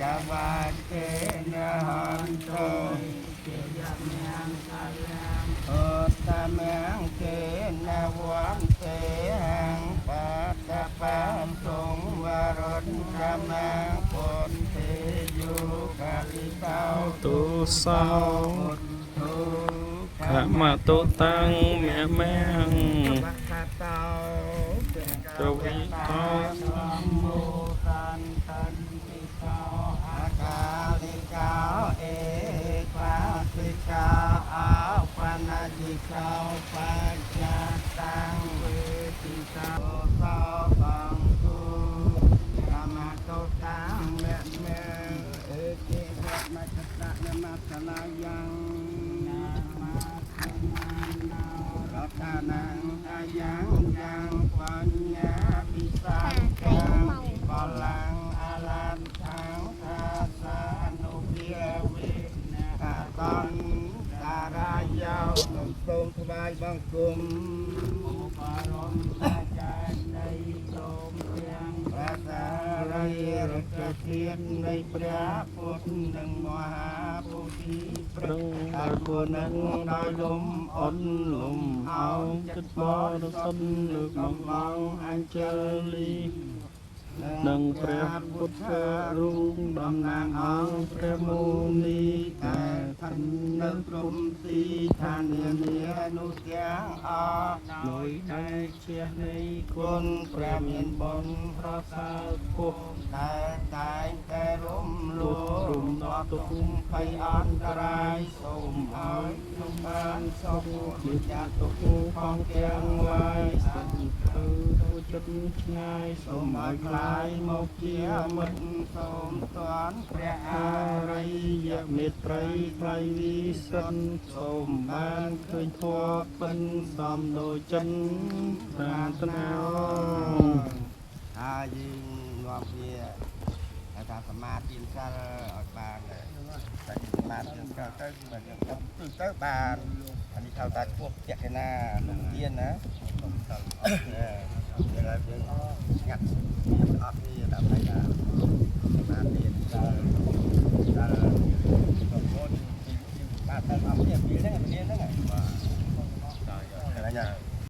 จะวัดเจนะหันโตโอตเมียงเจนะวันเตหังปัตตะปันสงวรนกามังปนเทยุกาลิเตา tu sao ทุ ขะมะตุตังแม่แมง วัคเตา จวิตา โมตันตันติเกาอากาลิกาเอกาติกาอาปนาจิกาปัจจตังเวทิกาโสตังตุธรรมะโตตังเมเมเอเกภะมัจจะนะมัสลายังรัตนังอายังยังปัญญาปิสังกังบาลังอาลันทังคาสานุเบียเวนะตอนดารายาวทรงถวายบังคมโอปารมอาจารย์ในโยมเพียงพระสารีริกเทียนในพระพุทธหนึ่งมหาปุถีพ ប្រឹ ระ ង อา ដល់ คุ គួរ นั នឹង ง ដោ ដោយ យ ល ល ំ ม អ អ ន ន ល ល ំ ម អោ អោ ង ចិ ចិត្ត ត ប ប រិ រិ សុ សុ ទ្ធ ទ្ធ លើ លើ ក ក ប បំ ង ង អ អ ញ្ ញ្ ជ ជ លី លី នឹងព្រះពុទ្ធរូបតំណាងអង្គព្រះមូនីតែឋាននៅក្រុមទីឋាននានានោះទាំងអស់ដោយដែលជានៃគុណព្រះមានបុណ្យប្រសើរពុះតែតែងតែរំលងរំដោះទុក្ខភ័យអន្តរាយសូមឲ្យខ្ញុំបានសុខជាចាត់ទុក្ខផងទាំងឡាយសិនទៅចិត្តឆ្ងាយសូមឲ្យคลายមកជាមិត្តសូមតាន់ព្រះអរិយមេត្រីថ្លៃវិសិទ្ធសូមបានឃើញធម៌ពិនសំដូចចិនប្រាថ្នាហើយយើងនាំគ្នាតែថាសមាធិសិលឲ្យបានតែសមាធិសិលទៅមិនទៅបានអានេះថាតាខ្ពស់ពាក់កណាលោកទានណាខ្ញុំសិលអត់ទេយើងងាត់អត់នេះដើម្បីថា